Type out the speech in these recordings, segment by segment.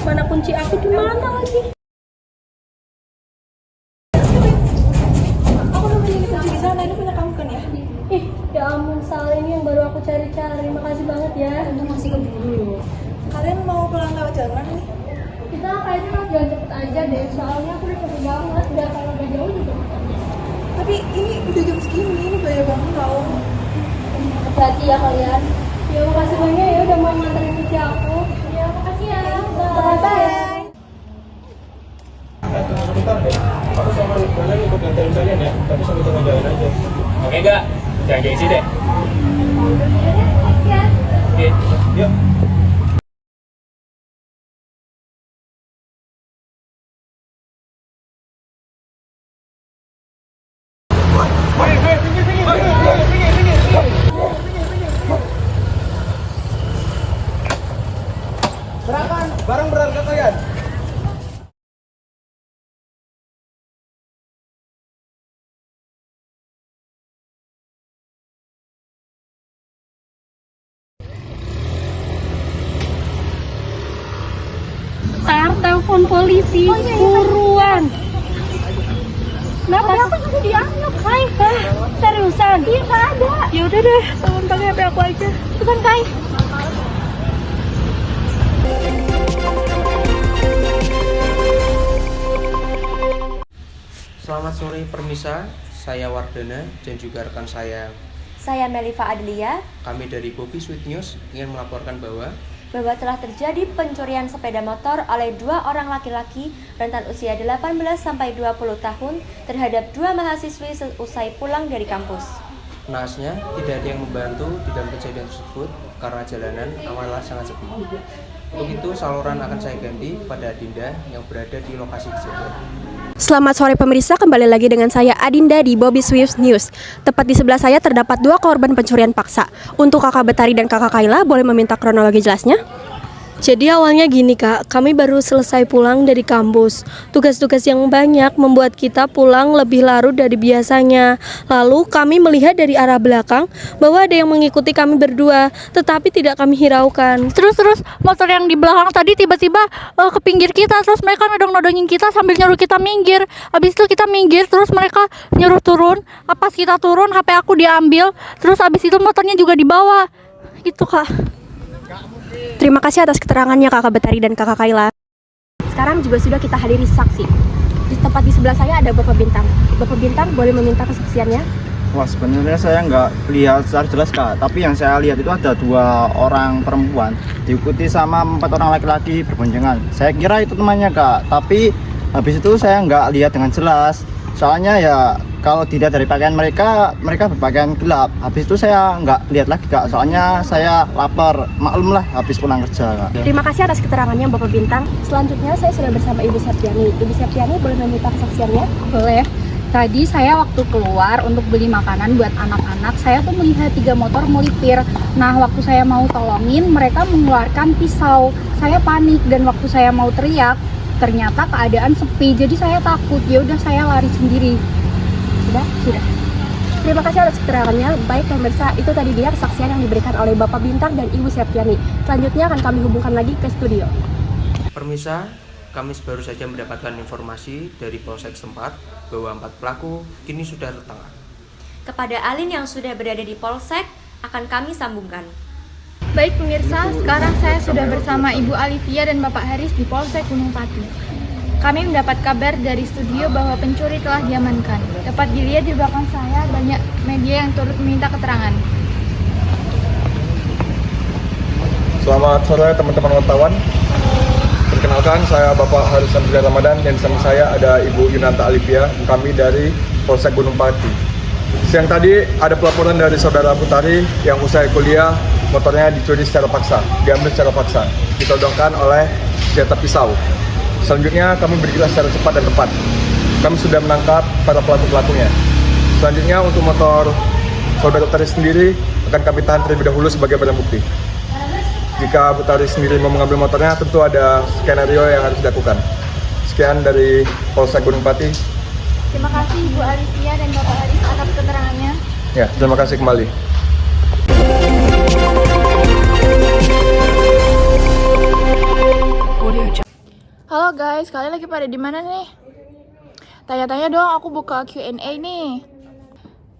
Mana kunci aku di mana lagi? Aku udah punya kunci di sana, ini punya kamu kan ya? Ih, ya ampun Sal, ini yang baru aku cari-cari. Makasih banget ya. Untung masih keburu dulu. Kalian mau pulang lewat jalan mana nih? Kita kayaknya mau jalan cepet aja deh, soalnya aku udah capek banget. Udah kalau udah jauh juga. Tapi ini udah jam segini, ini bahaya banget tau. Hati-hati ya kalian. Ya makasih banyak ya udah mau nganterin kunci aku. Ya makasih ya. Bye. Aku sama Rifana ikut nganterin kalian ya, tapi sambil tengah jalan aja. Oke gak? Jangan gengsi deh. Oke, yuk. Serahkan barang berharga kalian. Telepon polisi, buruan. Kenapa? Aku juga dianggap, Kai. Seriusan? Iya, nggak ada. Ya udah deh, tolong pakai HP aku aja. Itu kan, Kai. Selamat sore Permisa, saya Wardana dan juga rekan saya. Saya Meliva Adelia. Kami dari Bobby Sweet News ingin melaporkan bahwa Telah terjadi pencurian sepeda motor oleh 2 orang laki-laki rentan usia 18 sampai 20 tahun terhadap 2 mahasiswi seusai pulang dari kampus. naasnya tidak ada yang membantu di dalam kejadian tersebut karena jalanan awalnya sangat sepi. Untuk itu saluran akan saya ganti pada Adinda yang berada di lokasi kejadian. Selamat sore pemirsa, kembali lagi dengan saya Adinda di Bobby Swift News. Tepat di sebelah saya terdapat 2 korban pencurian paksa. Untuk kakak Betari dan kakak Kaila, boleh meminta kronologi jelasnya? Jadi awalnya gini kak, kami baru selesai pulang dari kampus. Tugas-tugas yang banyak membuat kita pulang lebih larut dari biasanya. Lalu kami melihat dari arah belakang bahwa ada yang mengikuti kami berdua, tetapi tidak kami hiraukan. Terus motor yang di belakang tadi tiba-tiba ke pinggir kita, terus mereka nodong-nodongin kita sambil nyuruh kita minggir. Habis itu kita minggir, terus mereka nyuruh turun. Pas kita turun, HP aku diambil, terus habis itu motornya juga dibawa. Gitu kak. Terima kasih atas keterangannya kakak Betari dan kakak Kaila. Sekarang juga sudah kita hadiri saksi. Di tempat di sebelah saya ada Bapak Bintang. Bapak Bintang boleh meminta kesaksiannya? Wah, sebenarnya saya nggak lihat secara jelas kak, tapi yang saya lihat itu ada 2 orang perempuan diikuti sama 4 orang laki-laki berboncengan. Saya kira itu temannya kak, tapi habis itu saya nggak lihat dengan jelas. Soalnya ya kalau dilihat dari pakaian mereka berpakaian gelap. Habis itu saya nggak lihat lagi kak, soalnya saya lapar, maklum lah habis pulang kerja kak. Terima kasih atas keterangannya Bapak Bintang. Selanjutnya saya sudah bersama Ibu Septiani. Ibu Septiani boleh meminta kesaksiannya? Boleh. Tadi saya waktu keluar untuk beli makanan buat anak-anak, saya tuh melihat 3 motor melipir. Nah, waktu saya mau tolongin, mereka mengeluarkan pisau. Saya panik dan waktu saya mau teriak, ternyata keadaan sepi. Jadi saya takut. Ya udah saya lari sendiri. Sudah. Terima kasih atas keterangannya. Baik pemirsa, itu tadi dia kesaksian yang diberikan oleh Bapak Bintang dan Ibu Septiani. Selanjutnya akan kami hubungkan lagi ke studio. Permisa, kami baru saja mendapatkan informasi dari Polsek setempat bahwa 4 pelaku kini sudah tertangkap. Kepada Alin yang sudah berada di Polsek, akan kami sambungkan. Baik pemirsa, sekarang saya sudah bersama Ibu Alivia dan Bapak Haris di Polsek Gunung Pati. Kami mendapat kabar dari studio bahwa pencuri telah diamankan. Dapat dilihat di belakang saya banyak media yang turut meminta keterangan. Selamat sore teman-teman wartawan. Perkenalkan, saya Bapak Haris Andrea Ramadan dan sama saya ada Ibu Yunanta Alivia, kami dari Polsek Gunung Pati. Siang tadi ada pelaporan dari saudara Putari yang usai kuliah motornya dicuri secara paksa, diambil secara paksa, ditodongkan oleh senjata pisau. Selanjutnya kami bergerak secara cepat dan tepat. Kami sudah menangkap para pelaku-pelakunya. Selanjutnya untuk motor saudara Putari sendiri akan kami tahan terlebih dahulu sebagai barang bukti. Jika Putari sendiri mau mengambil motornya, tentu ada skenario yang harus dilakukan. Sekian dari Polsek Gunung Pati. Terima kasih Ibu Alivia dan Bapak Haris atas keterangannya. Ya, terima kasih kembali. Halo guys, kalian lagi pada di mana nih? Tanya-tanya dong, aku buka Q&A nih.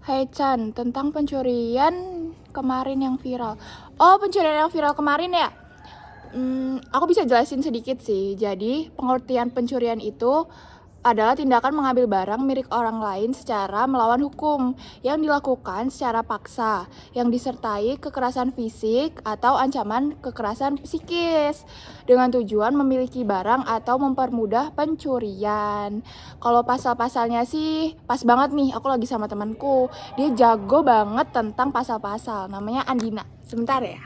Hai Chan, tentang pencurian kemarin yang viral. Oh, pencurian yang viral kemarin ya? Aku bisa jelasin sedikit sih. Jadi, pengertian pencurian itu adalah tindakan mengambil barang milik orang lain secara melawan hukum yang dilakukan secara paksa, yang disertai kekerasan fisik atau ancaman kekerasan psikis dengan tujuan memiliki barang atau mempermudah pencurian. Kalau pasal-pasalnya sih pas banget nih, aku lagi sama temanku. Dia jago banget tentang pasal-pasal, namanya Andina. Sebentar ya.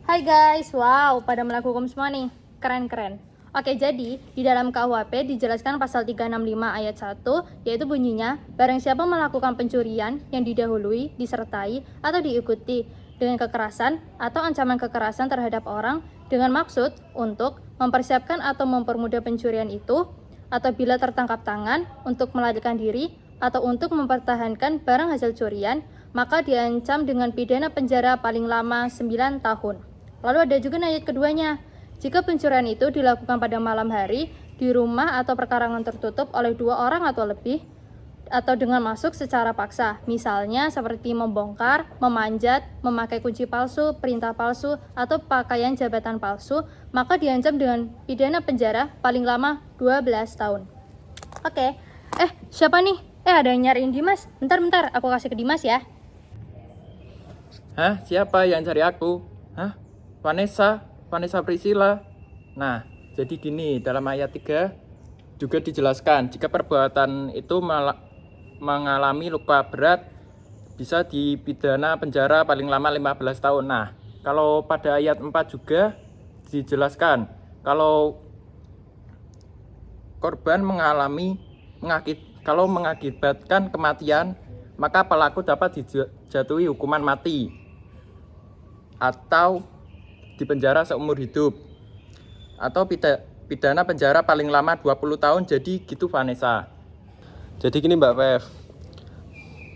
Hai guys, wow, pada melakukan semua nih, keren-keren. Oke, jadi di dalam KUHP dijelaskan pasal 365 ayat 1, yaitu bunyinya, barang siapa melakukan pencurian yang didahului, disertai, atau diikuti dengan kekerasan atau ancaman kekerasan terhadap orang dengan maksud untuk mempersiapkan atau mempermudah pencurian itu, atau bila tertangkap tangan untuk melarikan diri atau untuk mempertahankan barang hasil curian, maka diancam dengan pidana penjara paling lama 9 tahun. Lalu ada juga ayat keduanya. Jika pencurian itu dilakukan pada malam hari, di rumah atau perkarangan tertutup oleh 2 orang atau lebih, atau dengan masuk secara paksa, misalnya seperti membongkar, memanjat, memakai kunci palsu, perintah palsu, atau pakaian jabatan palsu, maka diancam dengan pidana penjara paling lama 12 tahun. Oke, siapa nih? Ada yang nyariin Dimas? Bentar, aku kasih ke Dimas ya. Hah? Siapa yang cari aku? Hah? Vanessa Priscilla. Nah, jadi gini, dalam ayat 3 juga dijelaskan, jika perbuatan itu mengalami luka berat, bisa dipidana penjara paling lama 15 tahun. Nah, kalau pada ayat 4 juga dijelaskan, kalau korban mengakibatkan kematian, maka pelaku dapat dijatuhi hukuman mati atau dipenjara seumur hidup, atau pidana penjara paling lama 20 tahun. Jadi gitu Vanessa. Jadi gini Mbak Pev,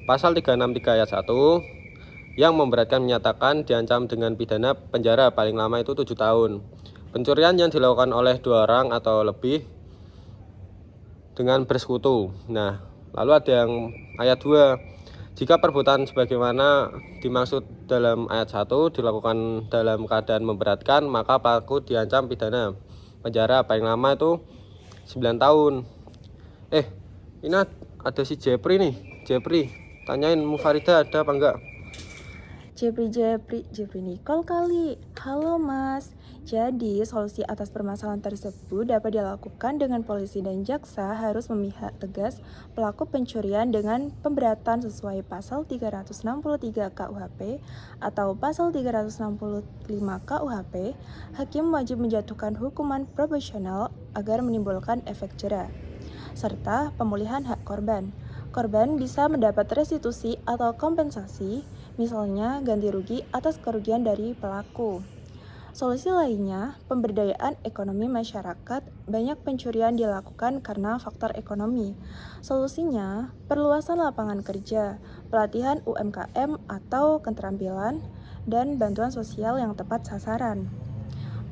pasal 363 ayat 1 yang memberatkan menyatakan diancam dengan pidana penjara paling lama itu 7 tahun. Pencurian yang dilakukan oleh 2 orang atau lebih dengan bersekutu. Nah, lalu ada yang ayat 2. Jika perbuatan sebagaimana dimaksud dalam ayat 1 dilakukan dalam keadaan memberatkan, maka pelaku diancam pidana penjara paling lama itu 9 tahun. Ini ada si Jepri nih. Jepri, tanyain Mufarida ada apa enggak? Jepri Nicole kali. Halo Mas. Jadi solusi atas permasalahan tersebut dapat dilakukan dengan polisi dan jaksa harus memihak tegas pelaku pencurian dengan pemberatan sesuai pasal 363 KUHP atau pasal 365 KUHP. Hakim wajib menjatuhkan hukuman proporsional agar menimbulkan efek jera serta pemulihan hak korban. Korban bisa mendapat restitusi atau kompensasi, misalnya ganti rugi atas kerugian dari pelaku. Solusi lainnya, pemberdayaan ekonomi masyarakat. Banyak pencurian dilakukan karena faktor ekonomi. Solusinya, perluasan lapangan kerja, pelatihan UMKM atau keterampilan, dan bantuan sosial yang tepat sasaran.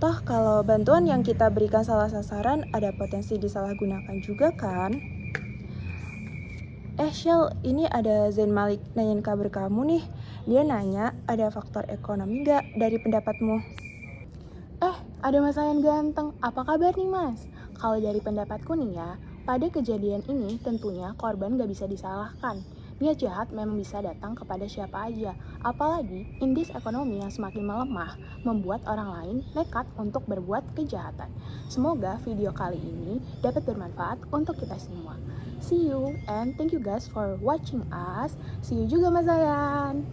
Toh kalau bantuan yang kita berikan salah sasaran, ada potensi disalahgunakan juga kan? Shell, ini ada Zain Malik nanyain kabar kamu nih. Dia nanya, ada faktor ekonomi gak dari pendapatmu? Ada Mas Ayan ganteng. Apa kabar nih Mas? Kalau dari pendapatku nih ya, pada kejadian ini tentunya korban gak bisa disalahkan. Niat jahat memang bisa datang kepada siapa aja. Apalagi indeks ekonomi yang semakin melemah membuat orang lain nekat untuk berbuat kejahatan. Semoga video kali ini dapat bermanfaat untuk kita semua. See you and thank you guys for watching us. See you juga Mas Ayan.